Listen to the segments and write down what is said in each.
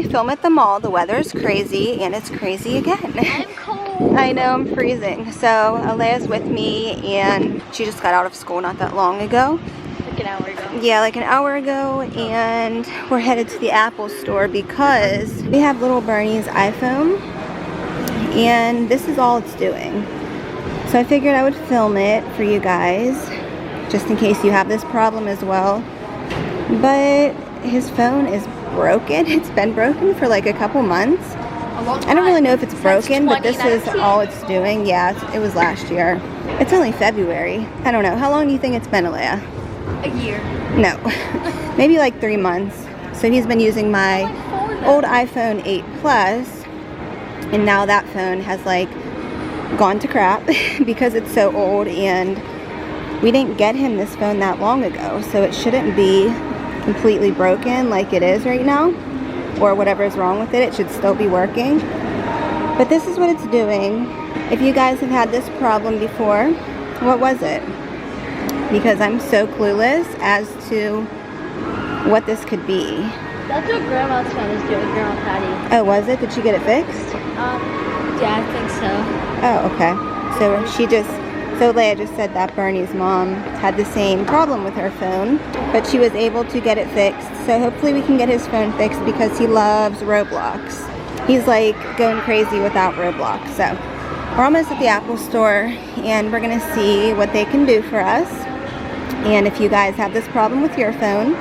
to film at the mall. The weather's crazy, and it's crazy again. I'm cold. I know, I'm freezing. So Alea's with me, and she just got out of school not that long ago. Like an hour ago. Yeah, like an hour ago, and we're headed to the Apple store because we have little Bernie's iPhone, and this is all it's doing. So I figured I would film it for you guys, just in case you have this problem as well. But his phone is broken. It's been broken for like a couple months. I don't really know if it's broken, but this is all it's doing. Yeah, it was last year. It's only February. I don't know. How long do you think it's been, Alea? A year. No. Maybe like 3 months. So he's been using my old iPhone 8 Plus, and now that phone has like gone to crap because it's so old, and we didn't get him this phone that long ago, so it shouldn't be completely broken like it is right now, or whatever is wrong with it. It should still be working, but this is what it's doing. If you guys have had this problem before, what was it? Because I'm so clueless as to what this could be. That's what Grandma's phone is doing, Grandma Patty. Oh, was it? Did she get it fixed? Yeah, I think so. Oh, okay. So Leia just said that Bernie's mom had the same problem with her phone, but she was able to get it fixed. So hopefully we can get his phone fixed because he loves Roblox. He's like going crazy without Roblox. So we're almost at the Apple store, and we're gonna see what they can do for us. And if you guys have this problem with your phone,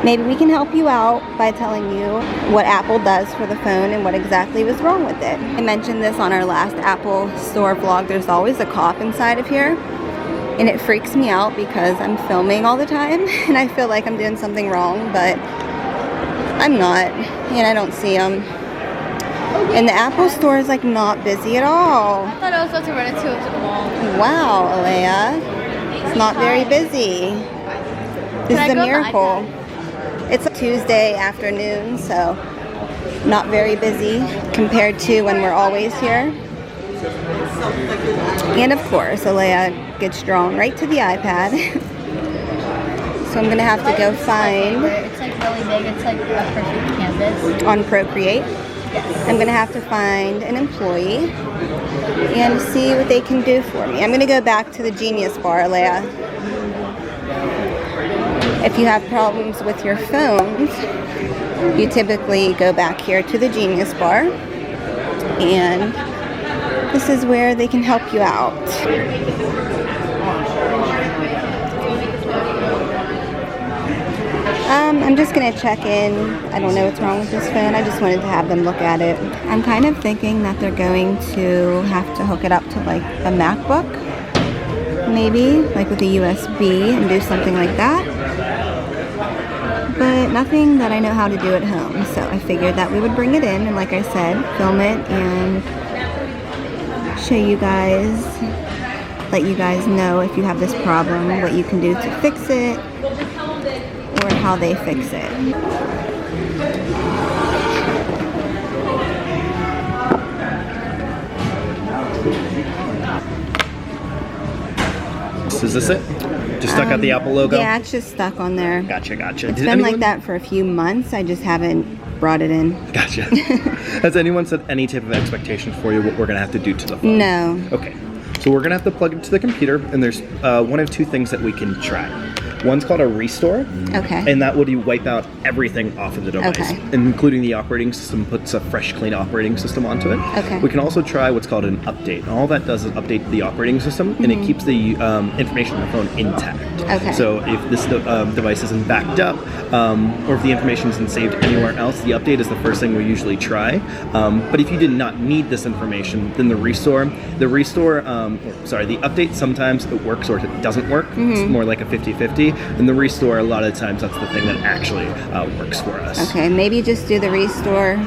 maybe we can help you out by telling you what Apple does for the phone and what exactly was wrong with it. I mentioned this on our last Apple store vlog. There's always a cop inside of here, and it freaks me out because I'm filming all the time and I feel like I'm doing something wrong, but I'm not, and I don't see them. And the Apple store is like not busy at all. I thought I was supposed to run into a mall. Wow, Alea. It's not very busy. This is a miracle. It's a Tuesday afternoon, so not very busy compared to when we're always here. And of course, Alea gets drawn right to the iPad. So I'm gonna have to go find. It's like really big. It's like a perfect canvas. On Procreate. Yes. I'm gonna have to find an employee and see what they can do for me. I'm gonna go back to the Genius Bar, Alea. If you have problems with your phones, you typically go back here to the Genius Bar, and this is where they can help you out. I'm just gonna check in. I don't know what's wrong with this phone. I just wanted to have them look at it. I'm kind of thinking that they're going to have to hook it up to like a MacBook, maybe, like with a USB, and do something like that. But nothing that I know how to do at home, so I figured that we would bring it in and, like I said, film it and show you guys, let you guys know if you have this problem, what you can do to fix it, or how they fix it. Is this it? Just stuck out the Apple logo? Yeah, it's just stuck on there. Gotcha. It's been like that for a few months. I just haven't brought it in. Gotcha. Has anyone set any type of expectation for you what we're going to have to do to the phone? No. Okay. So we're going to have to plug it to the computer, and there's one of two things that we can try. One's called a restore. Okay. And that would wipe out everything off of the device, Okay. including the operating system, puts a fresh, clean operating system onto it. Okay. We can also try what's called an update. And all that does is update the operating system, and it keeps the information on the phone intact. Okay. So if this device isn't backed up, or if the information isn't saved anywhere else, the update is the first thing we usually try. But if you did not need this information, then the update, sometimes it works or it doesn't work. It's more like a 50-50. And the restore, a lot of times, that's the thing that actually works for us. Okay, maybe just do the restore.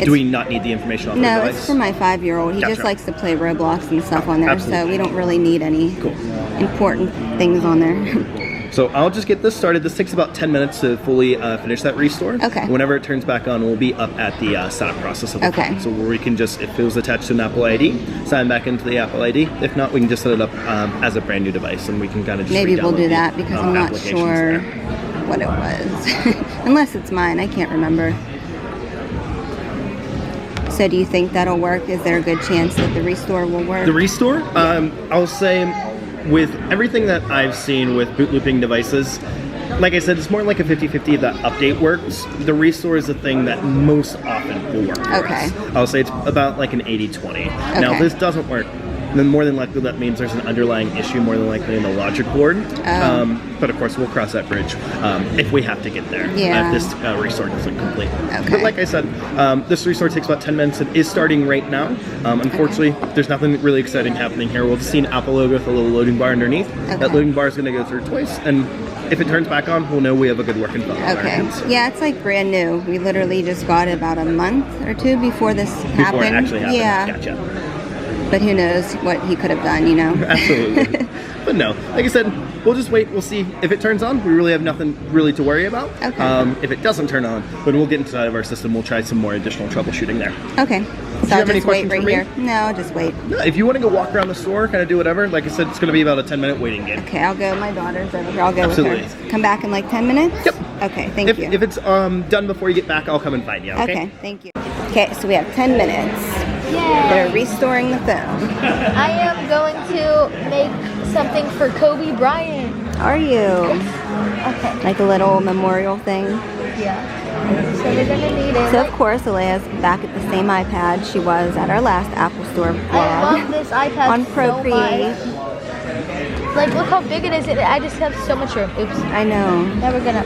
Do we not need the information on the device? No, it's for my 5-year-old. He Gotcha. just likes to play Roblox and stuff on there, Absolutely. so we don't really need any Cool. important things on there. So I'll just get this started. This takes about 10 minutes to fully finish that restore. Okay. Whenever it turns back on, we'll be up at the setup process of the Okay. phone. So where we can just, if it was attached to an Apple ID, sign back into the Apple ID. If not, we can just set it up as a brand new device, and we can kind of just Maybe we'll re-download do the, that because I'm not applications sure there. what it was. Unless it's mine, I can't remember. So do you think that'll work? Is there a good chance that the restore will work? The restore, I'll say, with everything that I've seen with boot looping devices, like I said, it's more like a 50-50 that update works. The restore is the thing that most often will work. Okay. I'll say it's about like an 80-20. Now, if this doesn't work, then more than likely that means there's an underlying issue, more than likely in the logic board. But of course, we'll cross that bridge if we have to get there. Yeah. If this restore doesn't complete. Okay. But like I said, this restore takes about 10 minutes. It is starting right now. Unfortunately, there's nothing really exciting happening here. We'll just see an Apple logo with a little loading bar underneath. Okay. That loading bar is going to go through twice, and if it turns back on, we'll know we have a good working phone. Okay. Yeah, it's like brand new. We literally just got it about a month or two before this happened. Before it actually happened. Yeah. Gotcha. But who knows what he could have done, you know? Absolutely. But no, like I said, we'll just wait. We'll see if it turns on. We really have nothing really to worry about. Okay. If it doesn't turn on, then we'll get inside of our system. We'll try some more additional troubleshooting there. Okay. Do So you I'll have any just wait questions right for me? here. No, I'll just wait. No, if you want to go walk around the store, kind of do whatever, like I said, it's going to be about a 10-minute waiting game. Okay, I'll go. My daughter's over here. I'll go Absolutely. with her. Come back in like 10 minutes? Yep. Okay, thank If, you. if it's done before you get back, I'll come and find you, okay? Okay, thank you. Okay, so we have 10 minutes. Yay! They're restoring the phone. I am going to make something for Kobe Bryant. Are you? Okay. Like a little memorial thing? Yeah. So we're gonna need it. So of course, Alea's back at the same iPad she was at our last Apple Store vlog. I love this iPad on so Procreate. much. Like, look how big it is. I just have so much room. Oops. I know. Now we're gonna.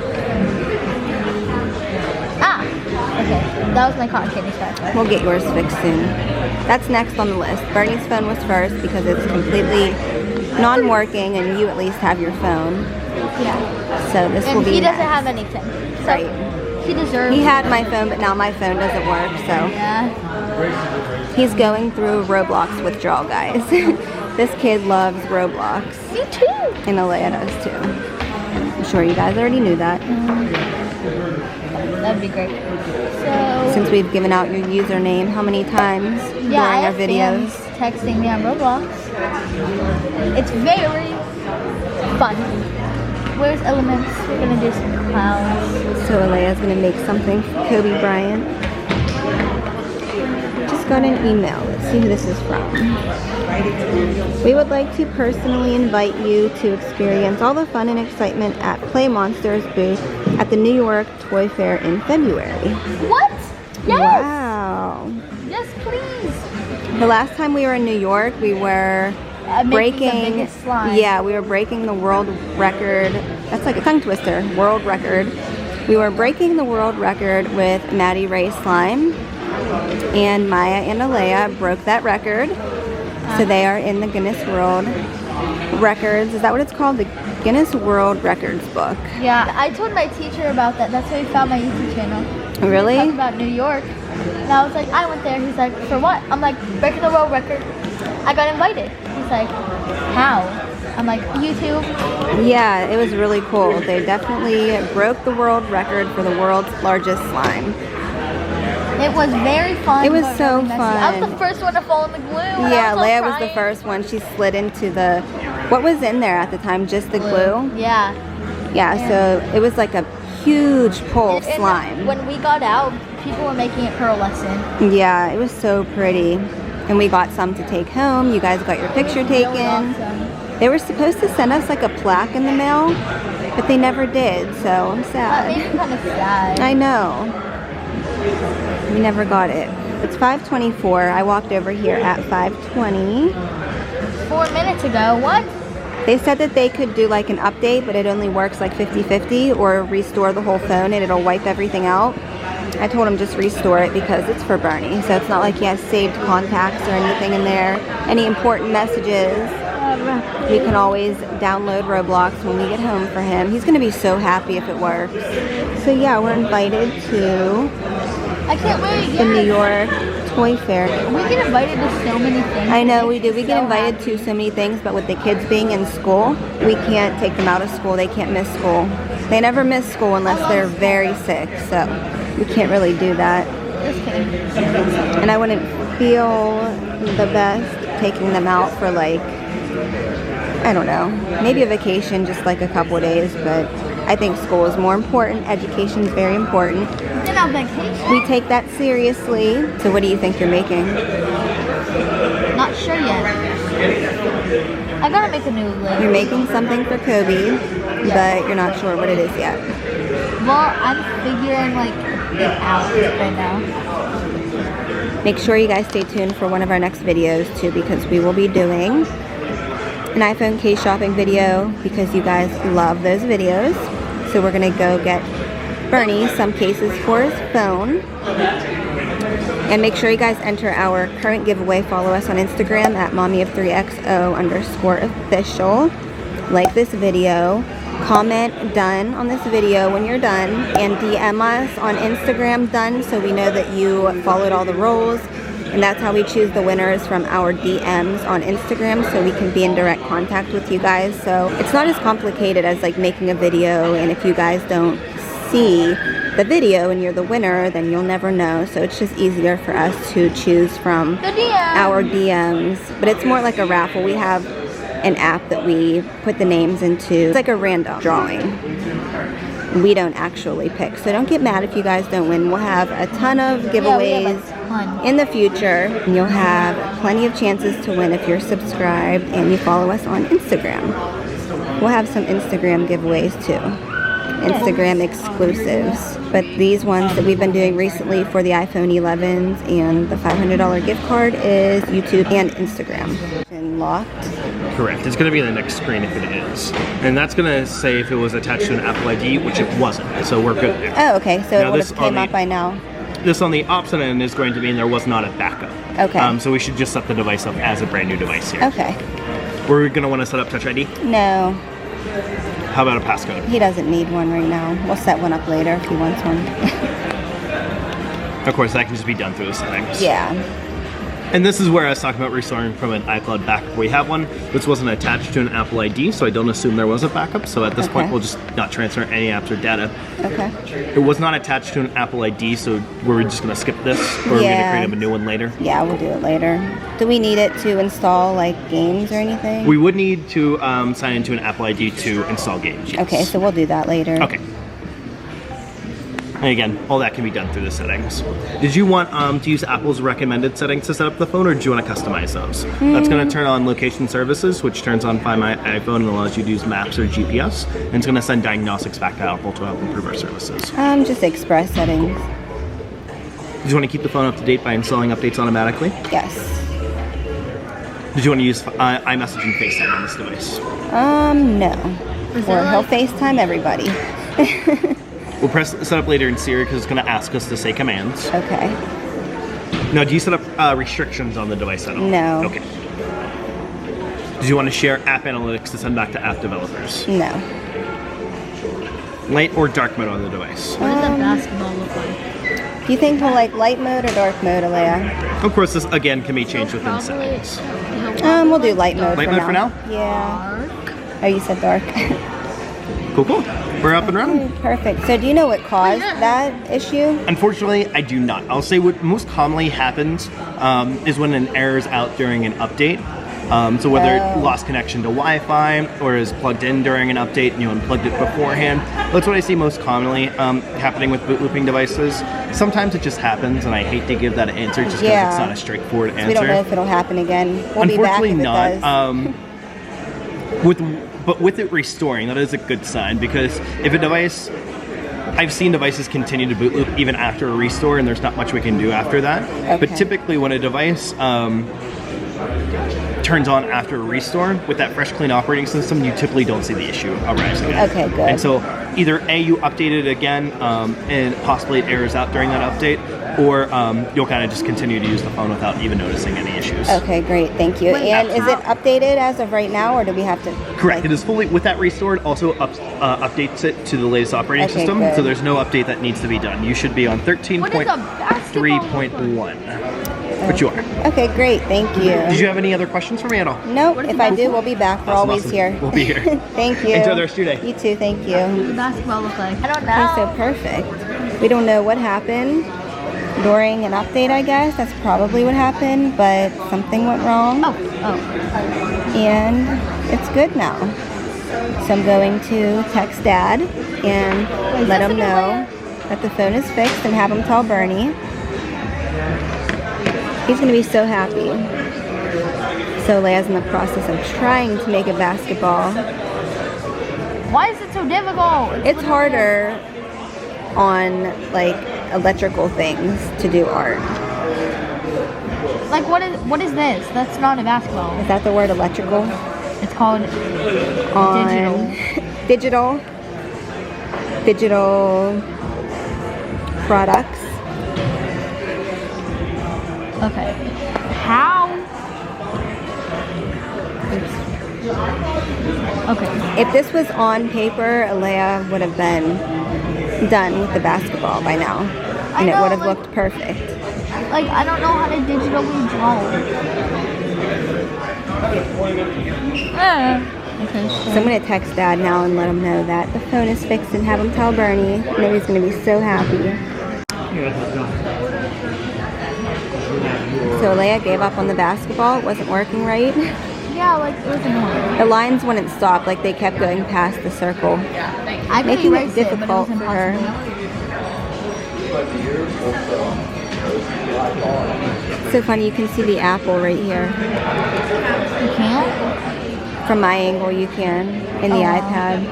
Ah. Okay. That was my cotton candy stuff. We'll get yours fixed soon. That's next on the list. Bernie's phone was first because it's completely non-working and you at least have your phone. Yeah. So this will And be he doesn't next. have anything. So Right. He deserves. He had my phone, but now my phone doesn't work, so Yeah. he's going through Roblox withdrawal, guys. This kid loves Roblox. Me too. And Alea does too. I'm sure you guys already knew that. That'd be great. So. Since we've given out your username how many times during Yeah, I our have videos. fans texting me on Roblox. It's very fun. Where's elements? We're gonna do some clouds. So Alea's gonna make something for Kobe Bryant. Just got an email. Let's see who this is from. We would like to personally invite you to experience all the fun and excitement at Play Monsters booth at the New York Toy Fair in February. What? Yes. Wow. Yes, please. The last time we were in New York, we were Making the breaking, biggest slime. yeah, we were breaking the world record. That's like a tongue twister. World record. We were breaking the world record with Maddie Ray slime, and Maya and Alea broke that record. So they are in the Guinness World Records. Is that what it's called? The Guinness World Records book. Yeah, I told my teacher about that. That's how he found my YouTube channel. Really? Talking about New York. And I was like, I went there. He's like, for what? I'm like, breaking the world record. I got invited. He's like, how? I'm like, YouTube. Yeah, it was really cool. They definitely broke the world record for the world's largest slime. It was very fun. It was but so really messy. I was fun. the first one to fall in the glue. and Yeah, I was Leia all was the crying. first one. She slid into the, what was in there at the time? Just the glue? Yeah. Yeah, so it was like a huge pull of And slime. when we got out, people were making it pearlescent. Yeah, it was so pretty. And we got some to take home. You guys got your picture taken. Really awesome. They were supposed to send us like a plaque in the mail, but they never did, so I'm That made sad. me kind of sad. I know. We never got it. It's 5:24. I walked over here at 5:20. 4 minutes ago. What? They said that they could do like an update, but it only works like 50-50, or restore the whole phone and it'll wipe everything out. I told him just restore it because it's for Bernie, so it's not like he has saved contacts or anything in there. Any important messages. We can always download Roblox when we get home for him. He's going to be so happy if it works. So yeah, we're invited to I can't wait. the New Yes. York Toy Fair. We get invited to so many things. I know It we makes do. me We get so invited happy. to so many things, but with the kids being in school, we can't take them out of school. They can't miss school. They never miss school unless they're very sick, so we can't really do that. Just kidding. And I wouldn't feel the best taking them out for like, I don't know, maybe a vacation, just like a couple of days, but I think school is more important. Education is very important. And on vacation. We take that seriously. So what do you think you're making? Not sure yet. I gotta make a new list. You're making something for Kobe, but you're not sure what it is yet. Well, I'm figuring like it out right now. Make sure you guys stay tuned for one of our next videos too, because we will be doing an iPhone case shopping video because you guys love those videos. So we're gonna go get Bernie some cases for his phone. And make sure you guys enter our current giveaway. Follow us on Instagram at mommyof3xo_official. Like this video. Comment done on this video when you're done. And DM us on Instagram done so we know that you followed all the rules. And that's how we choose the winners, from our DMs on Instagram, so we can be in direct contact with you guys. So it's not as complicated as like making a video, and if you guys don't see the video and you're the winner, then you'll never know. So it's just easier for us to choose from our DMs. But it's more like a raffle. We have an app that we put the names into. It's like a random drawing. We don't actually pick. So don't get mad if you guys don't win. We'll have a ton of giveaways in the future. And you'll have plenty of chances to win if you're subscribed and you follow us on Instagram. We'll have some Instagram giveaways too. Instagram exclusives. But these ones that we've been doing recently for the iPhone 11s and the $500 gift card is YouTube and Instagram. And locked. Correct. It's going to be the next screen if it is. And that's going to say if it was attached to an Apple ID, which it wasn't. So we're good there. Oh, okay. So Now it would have came up by now. This on the opposite end is going to mean there was not a backup. Okay. So we should just set the device up as a brand new device here. Okay. We're going to want to set up Touch ID. No. How about a passcode? He doesn't need one right now. We'll set one up later if he wants one. Of course, that can just be done through the settings. Yeah. And this is where I was talking about restoring from an iCloud backup. We have one. This wasn't attached to an Apple ID, so I don't assume there was a backup. So at this point, we'll just not transfer any apps or data. Okay. It was not attached to an Apple ID, so we're just going to skip this, or are we going to create a new one later? Yeah, we'll do it later. Do we need it to install like games or anything? We would need to sign into an Apple ID to install games. Yes. Okay, so we'll do that later. Okay. And again, all that can be done through the settings. Did you want to use Apple's recommended settings to set up the phone, or do you want to customize those? That's going to turn on location services, which turns on Find My iPhone and allows you to use maps or GPS. And it's going to send diagnostics back to Apple to help improve our services. Just express settings. Did you want to keep the phone up to date by installing updates automatically? Yes. Did you want to use iMessage and FaceTime on this device? No. Or he'll FaceTime everybody. We'll press set up later in Siri because it's going to ask us to say commands. Okay. Now, do you set up restrictions on the device at all? No. Okay. Do you want to share app analytics to send back to app developers? No. Light or dark mode on the device? What does the basketball look like? Do you think he'll like light mode or dark mode, Alea? Of course, this again can be changed within Probably- settings. We'll do light mode Light for mode for now? Yeah. Dark. Oh, you said dark. Cool. We're up and running. Perfect. So do you know what caused that issue? Unfortunately, I do not. I'll say what most commonly happens is when an error is out during an update. So whether it lost connection to Wi-Fi or is plugged in during an update and you unplugged it beforehand. That's what I see most commonly happening with boot looping devices. Sometimes it just happens, and I hate to give that answer just because it's not a straightforward answer. We don't know if it'll happen again. We'll be back if it does. But with it restoring, that is a good sign, because if a device, I've seen devices continue to boot loop even after a restore, and there's not much we can do after that. Okay. But typically when a device turns on after a restore with that fresh, clean operating system, you typically don't see the issue arising. Okay, good. And so either A, you update it again and possibly it errors out during that update, or you'll kind of just continue to use the phone without even noticing any issues. Okay, great. Thank you. And is it updated as of right now, or do we have to? Correct. It is fully, with that restore, it also updates it to the latest operating system, good. so there's no update that needs to be done. You should be on 13.3.1. But you are. Okay, great. Thank you. Did you have any other questions for me at all? No, if I do, we'll be back. We're always Awesome. here. We'll be here. Thank you. Enjoy the rest of your day. You too, thank you. What does the basketball look like? I don't know. Okay, so perfect. We don't know what happened during an update, I guess. That's probably what happened, but something went wrong. Oh. And it's good now. So I'm going to text Dad and let him know that the phone is fixed and have him tell Bernie. He's going to be so happy. So Leia's in the process of trying to make a basketball. Why is it so difficult? It's harder on like electrical things to do art. Like what is this? That's not a basketball. Is that the word electrical? It's called digital. Digital products. Okay. How? Okay. If this was on paper, Leia would have been done with the basketball by now. And it would have looked perfect. Like, I don't know how to digitally draw. Okay. So I'm going to text Dad now and let him know that the phone is fixed and have him tell Bernie. I know he's going to be so happy. So Leia gave up on the basketball. It wasn't working right. Yeah, like, it was annoying. The lines wouldn't stop. Like, they kept going past the circle. I making it difficult for her. So funny, you can see the apple right here. You can't? From my angle, you can in the iPad.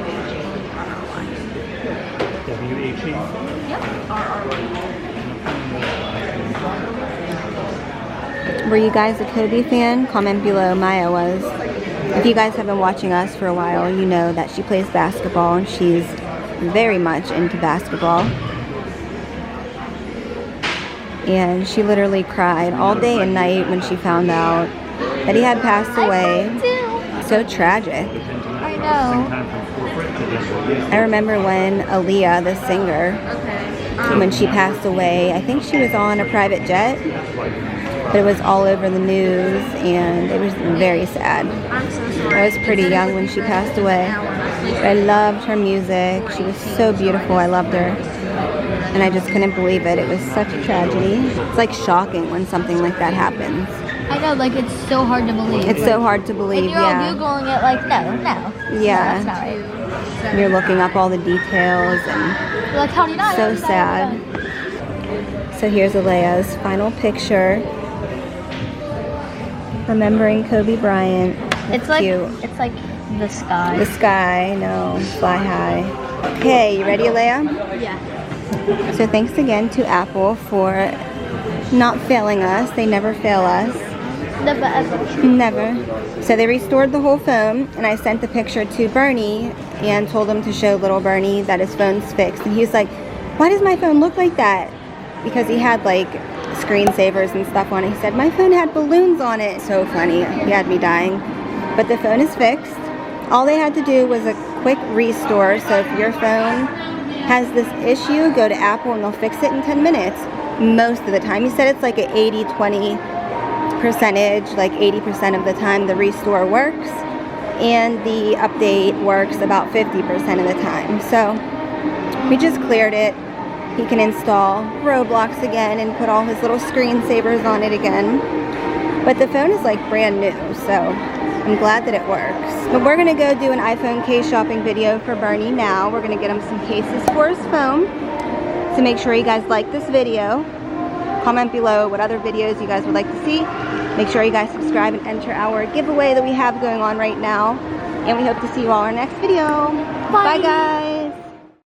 Were you guys a Kobe fan? Comment below. Maya was. If you guys have been watching us for a while, you know that she plays basketball and she's very much into basketball. And she literally cried all day and night when she found out that he had passed away. So tragic. I know. I remember when Aaliyah, the singer, when she passed away, I think she was on a private jet, but it was all over the news and it was very sad. I was pretty young when she passed away. I loved her music. She was so beautiful. I loved her. And I just couldn't believe it. It was such a tragedy. It's like shocking when something like that happens. I know, like it's so hard to believe. It's so hard to believe, and you're all Googling it like, no. Yeah. No, that's not right. You're looking up all the details and You're like, how do you not? so sad. So here's Alea's final picture. Remembering Kobe Bryant. It's like cute. It's like the sky. The sky, no, fly high. Okay, you ready, Alea? Yeah. So thanks again to Apple for not failing us. They never fail us. Never ever. Never. So they restored the whole phone, and I sent the picture to Bernie and told him to show little Bernie that his phone's fixed. And he was like, why does my phone look like that? Because he had like screensavers and stuff on it. He said, my phone had balloons on it. So funny. He had me dying. But the phone is fixed. All they had to do was a quick restore. So if your phone has this issue, go to Apple and they'll fix it in 10 minutes. Most of the time. He said it's like an 80-20 percentage, like 80% of the time the restore works and the update works about 50% of the time. So we just cleared it. He can install Roblox again and put all his little screensavers on it again. But the phone is like brand new, so I'm glad that it works. But we're gonna go do an iPhone case shopping video for Bernie now. We're gonna get him some cases for his phone. So make sure you guys like this video. Comment below what other videos you guys would like to see. Make sure you guys subscribe and enter our giveaway that we have going on right now. And we hope to see you all in our next video. Bye guys.